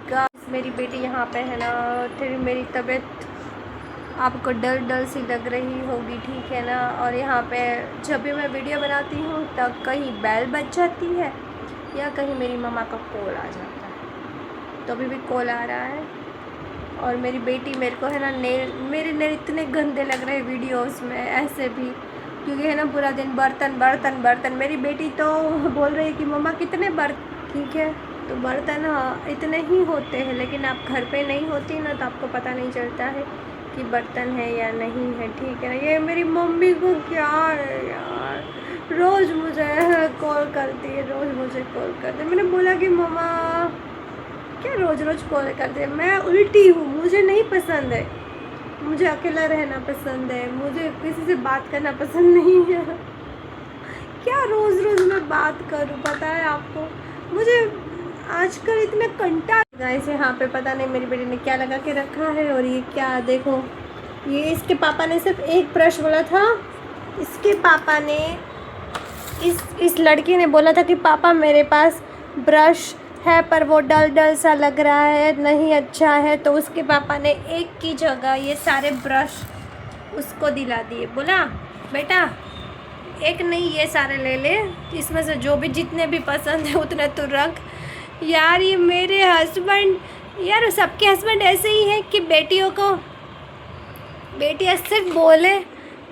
Guys मेरी बेटी यहाँ पे है ना, थोड़ी मेरी तबीयत आपको डल डल सी लग रही होगी, ठीक है ना। और यहाँ पे जब भी मैं वीडियो बनाती हूँ तब कहीं बैल बज जाती है या कहीं मेरी मम्मा का कॉल आ जाता है। तो अभी भी कॉल आ रहा है। और मेरी बेटी मेरे को है ना मेरे नेल इतने गंदे लग रहे हैं वीडियोस में ऐसे भी, क्योंकि है ना पूरा दिन बर्तन बर्तन बर्तन। मेरी बेटी तो बोल रही है कि मम्मा कितने बर्तन, ठीक है तो बर्तन इतने ही होते हैं, लेकिन आप घर पे नहीं होती ना तो आपको पता नहीं चलता है कि बर्तन है या नहीं है, ठीक है ना। ये मेरी मम्मी को क्या है यार, रोज़ मुझे कॉल करती है, रोज़ मुझे कॉल करती है। मैंने बोला कि मम्मा क्या रोज़ रोज़ कॉल करते हैं, मैं उल्टी हूँ, मुझे नहीं पसंद है, मुझे अकेला रहना पसंद है, मुझे किसी से बात करना पसंद नहीं है। क्या रोज़ रोज़ मैं बात करूँ, पता है आपको। मुझे आजकल इतना कंटा गाइस, यहाँ पे पता नहीं मेरी बेटी ने क्या लगा के रखा है। और ये क्या देखो, ये इसके पापा ने सिर्फ एक ब्रश बोला था। इसके पापा ने इस लड़की ने बोला था कि पापा मेरे पास ब्रश है पर वो डल डल सा लग रहा है, नहीं अच्छा है। तो उसके पापा ने एक की जगह ये सारे ब्रश उसको दिला दिए। बोला बेटा एक नहीं ये सारे ले ले, इसमें से जो भी जितने भी पसंद है उतने तू रख। यार ये मेरे हस्बैंड, यार सबके हस्बैंड ऐसे ही हैं कि बेटियों को बेटियाँ सिर्फ बोले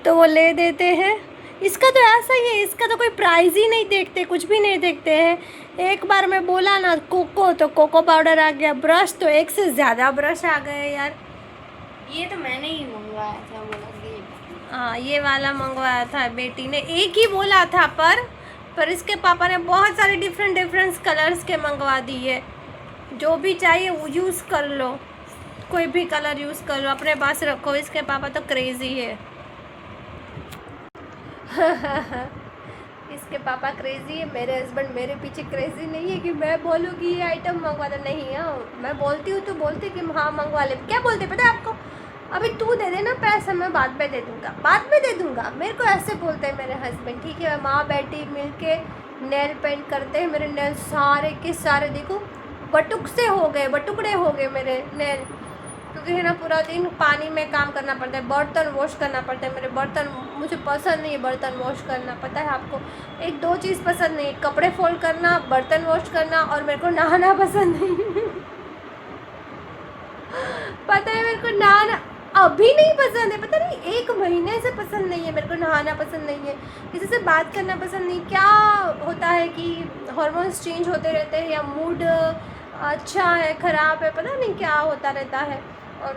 तो वो ले देते हैं। इसका तो ऐसा ही है, इसका तो कोई प्राइस ही नहीं देखते, कुछ भी नहीं देखते हैं। एक बार मैं बोला ना कोको तो कोको पाउडर आ गया, ब्रश तो एक से ज़्यादा ब्रश आ गए यार। ये तो मैंने ही मंगवाया था, बोला हाँ ये वाला मंगवाया था बेटी ने, एक ही बोला था पर इसके पापा ने बहुत सारे डिफरेंट कलर्स के मंगवा दिए। जो भी चाहिए वो यूज़ कर लो, कोई भी कलर यूज़ कर लो, अपने पास रखो। इसके पापा तो क्रेज़ी है। इसके पापा क्रेज़ी है, मेरे हस्बैंड मेरे पीछे क्रेज़ी नहीं है कि मैं बोलूँ कि ये आइटम मंगवा दो। नहीं है, मैं बोलती हूँ तो बोलती कि हाँ मंगवा ले। क्या बोलते पता है आपको, अभी तू दे देना पैसा, मैं बाद में दे दूँगा, बाद में दे दूँगा। मेरे को ऐसे बोलते हैं मेरे हस्बैंड, ठीक है। माँ बेटी मिल के नेल पेंट करते हैं। मेरे नेल सारे के सारे देखो बटुक से हो गए, बटुकड़े हो गए मेरे नेल, क्योंकि है ना पूरा दिन पानी में काम करना पड़ता है, बर्तन वॉश करना पड़ता है। मेरे बर्तन मुझे पसंद नहीं है, बर्तन वॉश करना। पता है आपको एक दो चीज़ पसंद नहीं, कपड़े फोल्ड करना, बर्तन वॉश करना, और मेरे को नहाना पसंद नहीं। पता है मेरे को नहाना अभी नहीं पसंद है, पता नहीं 1 महीने से पसंद नहीं है मेरे को, नहाना पसंद नहीं है, किसी से बात करना पसंद नहीं। क्या होता है कि हार्मोन्स चेंज होते रहते हैं या मूड अच्छा है ख़राब है, पता नहीं क्या होता रहता है। और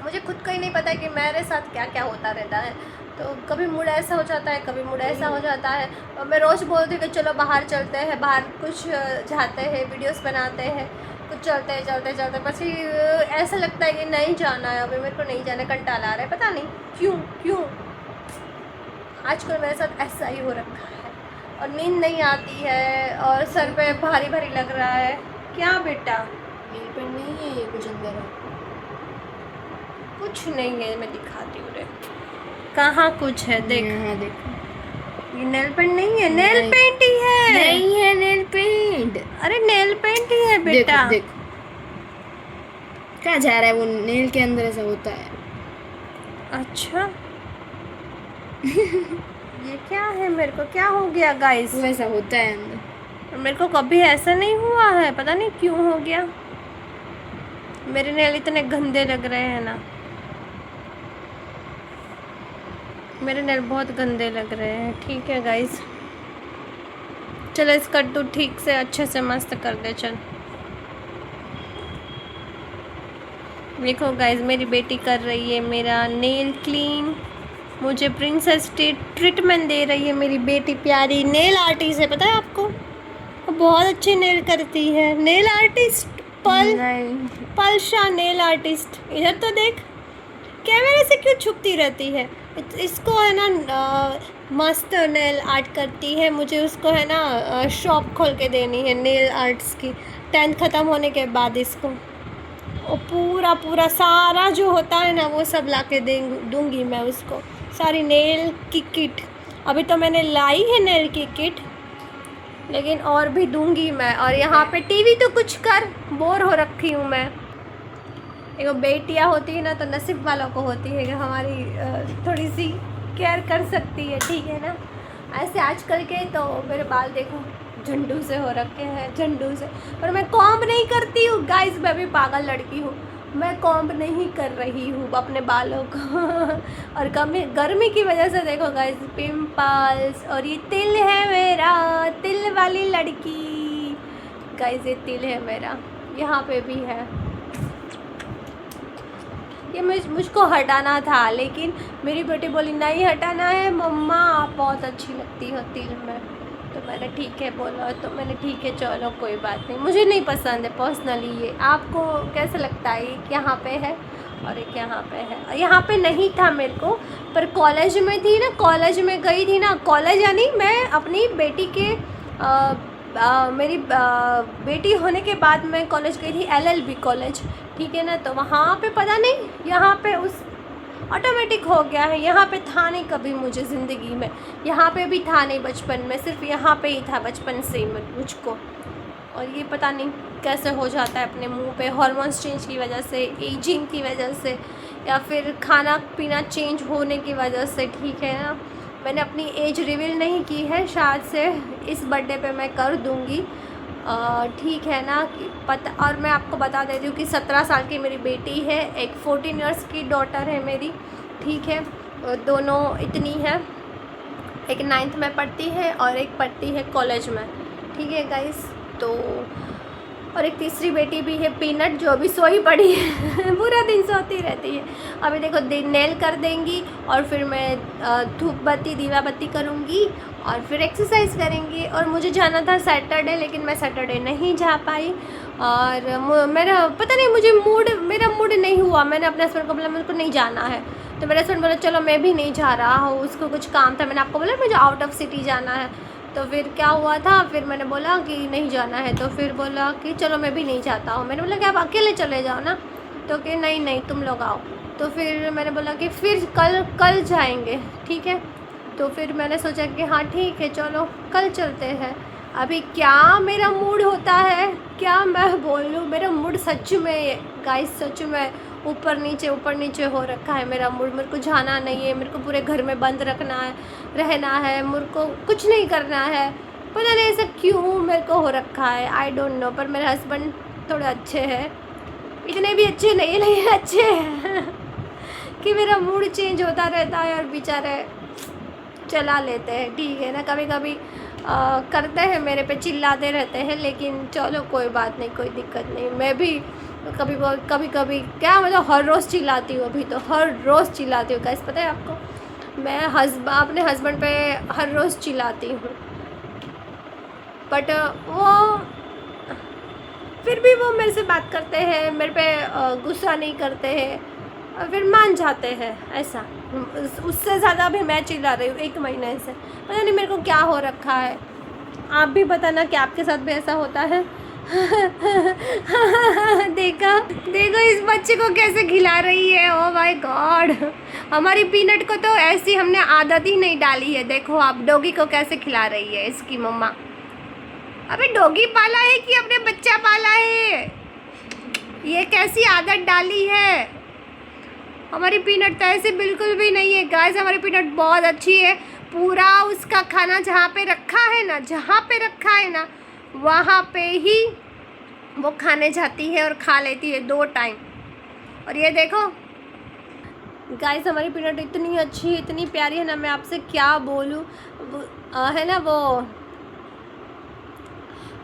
मुझे खुद को ही नहीं पता है कि मेरे साथ क्या क्या होता रहता है। तो कभी मूड ऐसा हो जाता है, कभी मूड ऐसा हो जाता है। और मैं रोज़ बोलती हूँ कि चलो बाहर चलते हैं, बाहर कुछ जाते हैं, वीडियोस बनाते हैं, कुछ चलते चलते बस ही ऐसा लगता है कि नहीं जाना है, अभी मेरे को नहीं जाना, कंटाला आ रहा है, पता नहीं क्यों आजकल मेरे साथ ऐसा ही हो रखा है। और नींद नहीं आती है और सर पे भारी भारी लग रहा है। क्या बेटा मेरे पे नहीं है ये, कुछ अंदर है। कुछ नहीं है, मैं दिखाती हूँ रे, कहाँ कुछ है देख। हाँ देख, ये नेल पेंट नहीं है, नेल पेंट ही है। नहीं है नेल पेंट, अरे नेल पेंट ही है बेटा। देख कहाँ जा रहा है वो, नेल के अंदर ऐसा होता है। अच्छा ये क्या है, मेरे को क्या हो गया गाइस, वो ऐसा होता है अंदर। मेरे को कभी ऐसा नहीं हुआ है, पता नहीं क्यों हो गया। मेरे नेल इतने गंदे लग रहे हैं ना, मेरे नेल बहुत गंदे लग रहे हैं, ठीक है गाइस। चलो इसका तू ठीक से अच्छे से मस्त कर दे। चल देखो गाइस, मेरी बेटी कर रही है मेरा नेल क्लीन, मुझे प्रिंसेस ट्रीटमेंट दे रही है मेरी बेटी। प्यारी नेल आर्टिस्ट है, पता है आपको, वो बहुत अच्छे नेल करती है। नेल आर्टिस्ट पलशा नेल आर्टिस्ट। इधर तो देख, कैमरे से क्यों छुपती रहती है। इसको है ना मस्त नेल आर्ट करती है, मुझे उसको है ना शॉप खोल के देनी है नेल आर्ट्स की, 10th ख़त्म होने के बाद इसको वो पूरा सारा जो होता है ना वो सब ला के दूँगी मैं उसको, सारी नेल की किट। अभी तो मैंने लाई है नेल की किट, लेकिन और भी दूंगी मैं। और यहाँ पे टीवी तो कुछ कर, बोर हो रखी हूँ मैं। एगो बेटियाँ होती है ना तो नसीब वालों को होती है कि हमारी थोड़ी सी केयर कर सकती है, ठीक है ना। ऐसे आजकल के तो मेरे बाल देखो झंडू से हो रखे हैं, झंडू से। पर मैं कॉम्ब नहीं करती हूँ गाइस, मैं भी पागल लड़की हूँ, मैं कॉम्ब नहीं कर रही हूँ अपने बालों को। और गर्मी की वजह से देखो गाइस पिंपल्स। और ये तिल है मेरा, तिल वाली लड़की गाइस, ये तिल है मेरा, यहाँ पे भी है। ये मुझको हटाना था, लेकिन मेरी बेटी बोली नहीं हटाना है मम्मा, आप बहुत अच्छी लगती हो तिल में। तो मैंने ठीक है बोला, तो मैंने ठीक है चलो कोई बात नहीं। मुझे नहीं पसंद है पर्सनली ये, आपको कैसा लगता है? एक यहाँ पे है और एक यहाँ पे है। यहाँ पे नहीं था मेरे को, पर कॉलेज में थी ना, कॉलेज में गई थी ना, कॉलेज यानी मैं अपनी बेटी के मेरी बेटी होने के बाद मैं कॉलेज गई थी, LLB कॉलेज, ठीक है ना। तो वहाँ पे पता नहीं यहाँ पे उस ऑटोमेटिक हो गया है, यहाँ पे था नहीं कभी मुझे ज़िंदगी में, यहाँ पे भी था नहीं बचपन में, सिर्फ यहाँ पे ही था बचपन से मुझको। और ये पता नहीं कैसे हो जाता है अपने मुंह पे, हार्मोन्स चेंज की वजह से, एजिंग की वजह से, या फिर खाना पीना चेंज होने की वजह से, ठीक है ना। मैंने अपनी एज रिवील नहीं की है, शायद से इस बर्थडे पे मैं कर दूँगी, ठीक है ना कि पता। और मैं आपको बता देती हूँ कि 17 साल की मेरी बेटी है, एक 14 इयर्स की डॉटर है मेरी, ठीक है। दोनों इतनी है, एक 9th में पढ़ती है और एक पढ़ती है कॉलेज में, ठीक है गाइस। तो और एक तीसरी बेटी भी है पीनट, जो अभी सोई पड़ी है। पूरा दिन सोती रहती है। अभी देखो नेल कर देंगी और फिर मैं धूप बत्ती दीवा बत्ती करूँगी और फिर एक्सरसाइज करेंगी। और मुझे जाना था सैटरडे, लेकिन मैं सैटरडे नहीं जा पाई। और मेरा पता नहीं, मेरा मूड नहीं हुआ। मैंने अपने हस्बैंड को बोला मेरे को नहीं जाना है, तो मेरा हस्बैंड बोला चलो मैं भी नहीं जा रहा हूँ, उसको कुछ काम था। मैंने आपको बोला मुझे आउट ऑफ सिटी जाना है। तो फिर क्या हुआ था, फिर मैंने बोला कि नहीं जाना है, तो फिर बोला कि चलो मैं भी नहीं जाता हूँ। मैंने बोला कि आप अकेले चले जाओ ना, तो कि नहीं तुम लोग आओ। तो फिर मैंने बोला कि फिर कल जाएंगे, ठीक है। तो फिर मैंने सोचा कि हाँ ठीक है चलो कल चलते हैं। अभी क्या मेरा मूड होता है, क्या मैं बोलूँ, मेरा मूड सच में गाइस, सच में ऊपर नीचे हो रखा है मेरा मूड। मेरे को जाना नहीं है, मेरे को पूरे घर में बंद रहना है, मेरे को कुछ नहीं करना है। पता नहीं ऐसा क्यों मेरे को हो रखा है, आई डोंट नो। पर मेरे हस्बैंड थोड़े अच्छे हैं, इतने भी अच्छे नहीं है लेकिन अच्छे हैं कि मेरा मूड चेंज होता रहता है और बेचारे चला लेते हैं, ठीक है ना। कभी कभी करते हैं, मेरे पे चिल्लाते रहते हैं, लेकिन चलो कोई बात नहीं, कोई दिक्कत नहीं। मैं भी कभी क्या मतलब हर रोज़ चिल्लाती हूँ, अभी तो हर रोज़ चिल्लाती हूँ गाइस, पता है आपको। मैं अपने हस्बैंड पे हर रोज़ चिल्लाती हूँ, बट वो फिर भी वो मेरे से बात करते हैं, मेरे पे गुस्सा नहीं करते हैं और फिर मान जाते हैं। ऐसा उससे ज़्यादा भी मैं चिल्ला रही हूँ 1 महीने से, पता नहीं मेरे को क्या हो रखा है। आप भी बताना कि आपके साथ भी ऐसा होता है। देखो इस बच्चे को कैसे खिला रही है, ओ माय गॉड। हमारी पीनट को तो ऐसी हमने आदत ही नहीं डाली है। देखो आप डॉगी को कैसे खिला रही है इसकी मम्मा। अबे डॉगी पाला है कि अपने बच्चा पाला है, ये कैसी आदत डाली है। हमारी पीनट तो ऐसे बिल्कुल भी नहीं है गाइस, हमारी पीनट बहुत अच्छी है। पूरा उसका खाना जहाँ पे रखा है ना वहाँ पे ही वो खाने जाती है और खा लेती है 2 टाइम। और ये देखो गाइस हमारी पीनट इतनी अच्छी, इतनी प्यारी है ना, मैं आपसे क्या बोलूँ। है ना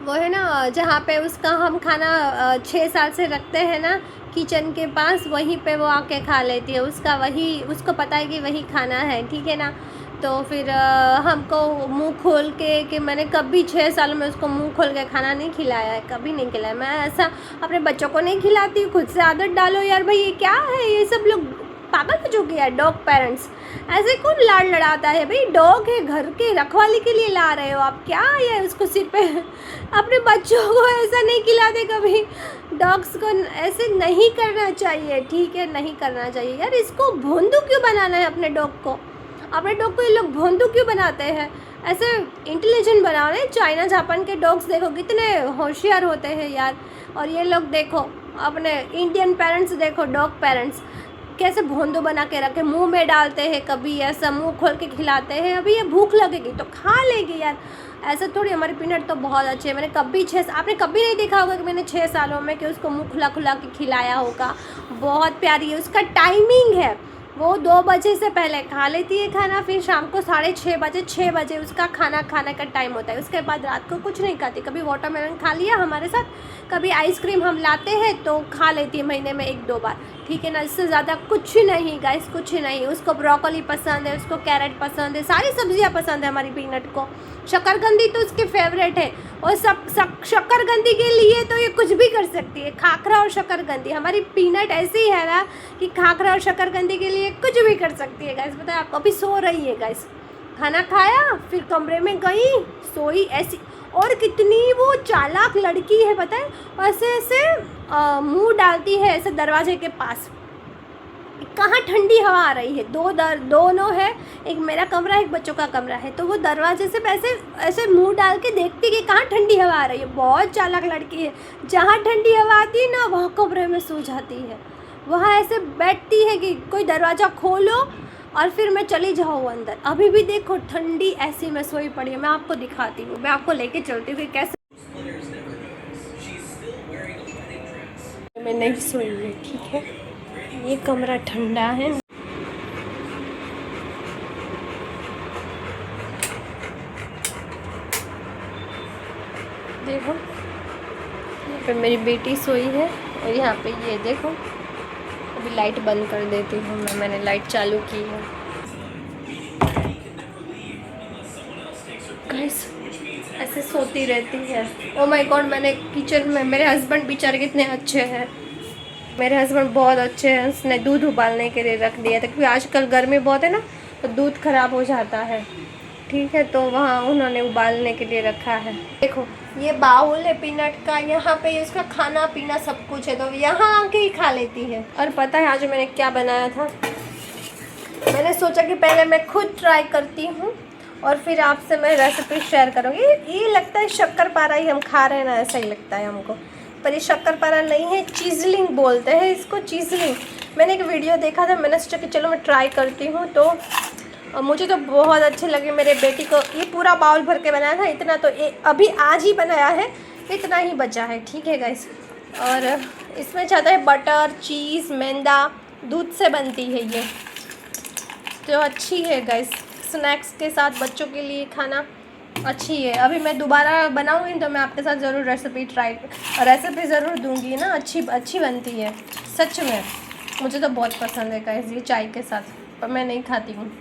वो है ना जहाँ पे उसका हम खाना 6 साल से रखते हैं ना किचन के पास, वहीं पे वो आके खा लेती है। उसको पता है कि वही खाना है, ठीक है ना। तो फिर हमको मुंह खोल के कि मैंने कभी 6 साल में उसको मुंह खोल के खाना नहीं खिलाया है, कभी नहीं खिलाया। मैं ऐसा अपने बच्चों को नहीं खिलाती हूँ, खुद से आदत डालो यार भाई। ये क्या है, ये सब लोग पागल हो चुके हैं डॉग पेरेंट्स। ऐसे कौन लाड़ लड़ाता है भाई, डॉग है, घर के रखवाली के लिए ला रहे हो आप क्या। ये उसको सिर पे अपने बच्चों को ऐसा नहीं खिलाते कभी। डॉग्स को ऐसे नहीं करना चाहिए, ठीक है, नहीं करना चाहिए यार। इसको भोंदू क्यों बनाना है अपने डॉग को ये लोग भोंदू क्यों बनाते हैं। ऐसे इंटेलिजेंट बना रहे हैं। चाइना जापान के डॉग्स देखो कितने होशियार होते हैं यार। और ये लोग देखो अपने इंडियन पेरेंट्स देखो, डॉग पेरेंट्स कैसे भोंदू बना के रखे, मुंह में डालते हैं, कभी ऐसा मुंह खोल के खिलाते हैं। अभी ये भूख लगेगी तो खा लेगी यार, ऐसा थोड़ी। हमारी पीनट तो बहुत अच्छी है। मैंने कभी आपने कभी नहीं देखा होगा कि मैंने 6 सालों में कि उसको मुंह खुला खुला के खिलाया होगा। बहुत प्यारी है। उसका टाइमिंग है, वो 2 बजे से पहले खा लेती है खाना, फिर शाम को 6:30 बजे 6 बजे उसका खाना खाने का टाइम होता है। उसके बाद रात को कुछ नहीं खाती। कभी वाटरमेलन खा लिया हमारे साथ, कभी आइसक्रीम हम लाते हैं तो खा लेती है महीने में 1-2 बार, ठीक है ना। इससे ज़्यादा कुछ नहीं गाइस, कुछ नहीं। उसको ब्रोकली पसंद है, उसको कैरेट पसंद है, सारी सब्जियां पसंद है हमारी पीनट को। शकरकंदी तो उसके फेवरेट है, और शकरकंदी के लिए तो ये कुछ भी कर सकती है। खाखरा और शकरकंदी, हमारी पीनट ऐसी है ना कि खाखरा और शकरकंदी के लिए कुछ भी कर सकती है गाइस। बताए आपको, अभी सो रही है गाइस, खाना खाया फिर कमरे में गई, सोई ऐसी। और कितनी वो चालाक लड़की है पता है, ऐसे ऐसे मुंह डालती है ऐसे दरवाजे के पास। कहाँ ठंडी हवा आ रही है, दोनों है, एक मेरा कमरा एक बच्चों का कमरा है, तो वो दरवाजे से ऐसे ऐसे मुंह डाल के देखती कि कहाँ ठंडी हवा आ रही है। बहुत चालाक लड़की है। जहाँ ठंडी हवा आती है ना वहाँ कमरे में सो जाती है। वहाँ ऐसे बैठती है कि कोई दरवाज़ा खोलो और फिर मैं चली जाऊँ अंदर। अभी भी देखो ठंडी ऐसी में सोई पड़ी है। मैं आपको दिखाती हूँ, मैं आपको लेके चलती हूँ कि कैसे मैं नहीं सोई हुई, ठीक है। ये कमरा ठंडा है। देखो यहाँ पे मेरी बेटी सोई है, और यहाँ पे ये देखो। अभी लाइट बंद कर देती हूँ मैंने लाइट चालू की है गाइस। ऐसे सोती रहती है। ओ माय गॉड, मैंने किचन में, मेरे हस्बैंड बेचारे कितने अच्छे हैं, मेरे हस्बैंड बहुत अच्छे हैं। उसने दूध उबालने के लिए रख दिया था, क्योंकि आजकल गर्मी बहुत है ना तो दूध ख़राब हो जाता है, ठीक है। तो वहाँ उन्होंने उबालने के लिए रखा है। देखो ये बाउल है पीनट का, यहाँ पे इसका खाना पीना सब कुछ है, तो यहाँ आके ही खा लेती है। और पता है आज मैंने क्या बनाया था? मैंने सोचा कि पहले मैं खुद ट्राई करती हूँ और फिर आपसे मैं रेसिपी शेयर करूँगी। ये लगता है शक्करपारा ही हम खा रहे हैं ना, ऐसा ही लगता है हमको, पर ये शक्करपारा नहीं है, चीज़लिंग बोलते हैं इसको, चीज़लिंग। मैंने एक वीडियो देखा था, मैंने सोचा कि चलो मैं ट्राई करती हूँ, तो मुझे तो बहुत अच्छे लगे। मेरे बेटी को ये पूरा बाउल भर के बनाया था, इतना तो अभी आज ही बनाया है, इतना ही बचा है, ठीक है गाइस। और इसमें ज़्यादा है बटर, चीज़, मैदा, दूध से बनती है ये, तो अच्छी है गाइस। स्नैक्स के साथ बच्चों के लिए खाना अच्छी है। अभी मैं दोबारा बनाऊंगी तो मैं आपके साथ ज़रूर रेसिपी ज़रूर दूंगी ना। अच्छी बनती है सच में, मुझे तो बहुत पसंद है गाइस ये चाय के साथ, पर मैं नहीं खाती हूँ।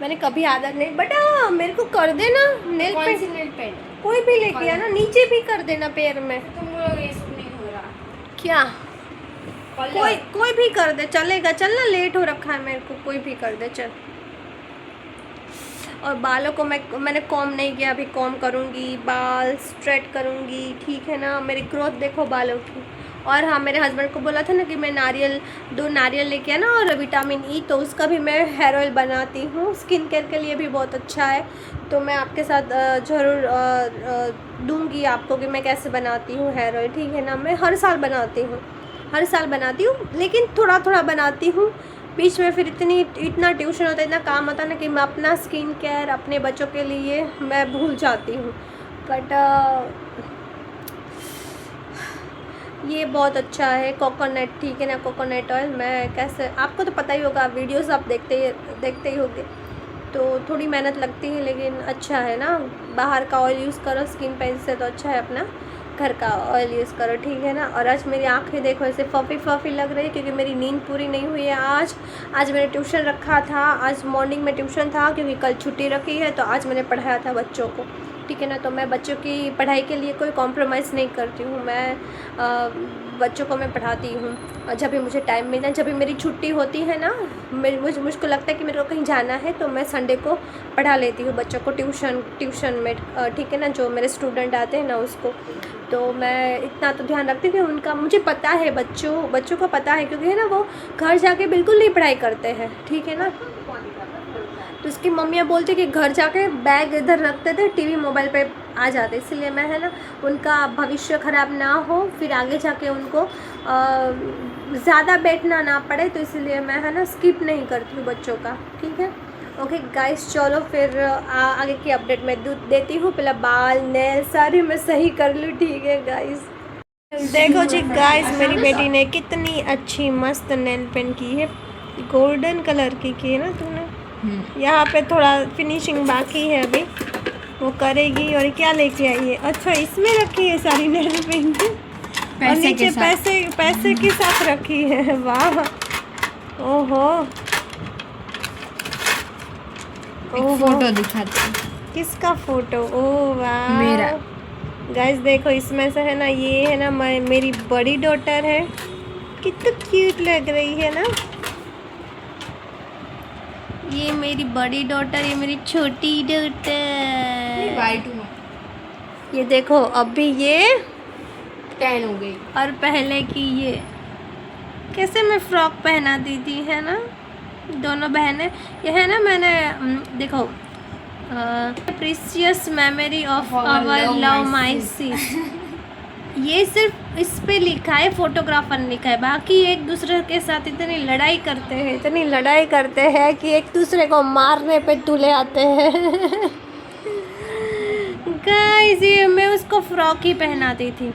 मैंने कभी आदत नहीं। बेटा मेरे को कर देना नेल पेंट, कोई भी लेके आना, नीचे भी कर देना पैर में। तुम लोग ये सब नहीं हो रहा क्या? कोई भी कर दे चलेगा, चलना लेट हो रखा है मेरे को, कोई भी कर दे चल। और बालों को मैंने कॉम नहीं किया, अभी कॉम करूँगी, बाल स्ट्रेट करूँगी, ठीक है ना। मेरी ग्रोथ देखो बालों की। और हाँ, मेरे हस्बैंड को बोला था ना कि मैं 2 नारियल लेके आना, और विटामिन ई, तो उसका भी मैं हेयर ऑयल बनाती हूँ, स्किन केयर के लिए भी बहुत अच्छा है। तो मैं आपके साथ ज़रूर दूँगी आपको कि मैं कैसे बनाती हूँ हेयर ऑयल, ठीक है ना। मैं हर साल बनाती हूँ, लेकिन थोड़ा थोड़ा बनाती हूँ। बीच में फिर इतना ट्यूशन होता है, इतना काम होता है ना कि मैं अपना स्किन केयर अपने बच्चों के लिए मैं भूल जाती हूँ। बट ये बहुत अच्छा है कोकोनट, ठीक है ना, कोकोनट ऑयल। मैं कैसे, आपको तो पता ही होगा, वीडियोस आप देखते ही होंगे, तो थोड़ी मेहनत लगती है लेकिन अच्छा है ना। बाहर का ऑयल यूज़ करो स्किन पे, इससे तो अच्छा है अपना घर का ऑयल यूज़ करो, ठीक है ना। और आज मेरी आंखें देखो ऐसे फफी लग रही है, क्योंकि मेरी नींद पूरी नहीं हुई है आज मैंने ट्यूशन रखा था, आज मॉर्निंग में ट्यूशन था, क्योंकि कल छुट्टी रखी है, तो आज मैंने पढ़ाया था बच्चों को, ठीक है ना। तो मैं बच्चों की पढ़ाई के लिए कोई कॉम्प्रोमाइज़ नहीं करती हूँ, मैं बच्चों को मैं पढ़ाती हूँ जब भी मुझे टाइम मिलता है। जब भी मेरी छुट्टी होती है ना, मुझको लगता है कि मेरे को कहीं जाना है, तो मैं संडे को पढ़ा लेती हूँ बच्चों को ट्यूशन में, ठीक है ना। जो मेरे स्टूडेंट आते हैं ना उसको, तो मैं इतना तो ध्यान रखती हूँ कि उनका, मुझे पता है बच्चों को पता है, क्योंकि है ना वो घर जाके बिल्कुल नहीं पढ़ाई करते हैं, ठीक है ना। तो उसकी मम्मियाँ बोलते कि घर जाके बैग इधर रखते थे, टीवी मोबाइल पे आ जाते, इसलिए मैं है ना उनका भविष्य ख़राब ना हो, फिर आगे जाके उनको ज़्यादा बैठना ना पड़े, तो इसलिए मैं है ना स्किप नहीं करती हूँ बच्चों का। ठीक है, ओके गाइस, चलो फिर आगे की अपडेट मैं देती हूँ। पहले बाल नेल सारे मैं सही कर लूँ। ठीक है गाइस, देखो जी गाइस, मेरी बेटी ने कितनी अच्छी मस्त नेल पेंट की है, गोल्डन कलर की है ना तूने। यहाँ पे थोड़ा फिनिशिंग बाकी है, अभी वो करेगी। और क्या लेके आई है? अच्छा, इसमें रखी है सारी नेल पेंट, और नीचे पैसे के साथ रखी है। वाह, ओहो फोटो दिखाती हूँ। किसका फोटो? ओ वाह, मेरा। गाइस देखो, इसमें से है ना, ये है ना मेरी बड़ी डॉटर है, कितना क्यूट लग रही है ना। ये मेरी बड़ी डॉटर, ये मेरी छोटी डॉटर। वाइट हुआ, ये देखो, अभी ये 10 हो गई। और पहले की ये कैसे मैं फ्रॉक पहना दी थी, है ना दोनों बहनें। ये है ना, मैंने देखो, precious memory of our love my sis, ये सिर्फ इस पे लिखा है, फोटोग्राफर ने लिखा है। बाकी एक दूसरे के साथ इतनी लड़ाई करते हैं कि एक दूसरे को मारने पे तुले आते हैं। गाइस, ये मैं उसको फ्रॉक ही पहनाती थी,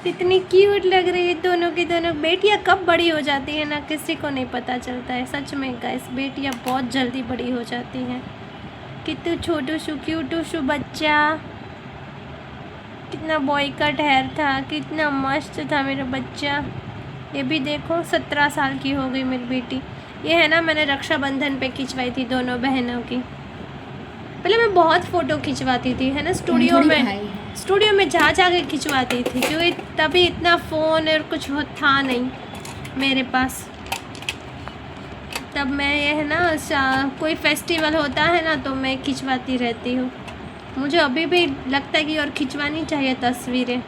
इतनी क्यूट लग रही है। दोनों की दोनों बेटियां कब बड़ी हो जाती है ना, किसी को नहीं पता चलता है। सच में गाइस, बेटियां बहुत जल्दी बड़ी हो जाती हैं। कितनी छोटू शू क्यूटू शू बच्चा, कितना बॉय कट हेयर था, कितना मस्त था मेरा बच्चा। ये भी देखो 17 साल की हो गई मेरी बेटी। ये है ना, मैंने रक्षाबंधन पे खिंचवाई थी दोनों बहनों की। पहले मैं बहुत फ़ोटो खिंचवाती थी, है ना, स्टूडियो में जा के खिंचवाती थी, क्योंकि तभी इतना फ़ोन और कुछ था नहीं मेरे पास। तब मैं ये है ना, कोई फेस्टिवल होता है ना तो मैं खिंचवाती रहती हूँ। मुझे अभी भी लगता है कि और खिंचवानी चाहिए तस्वीरें।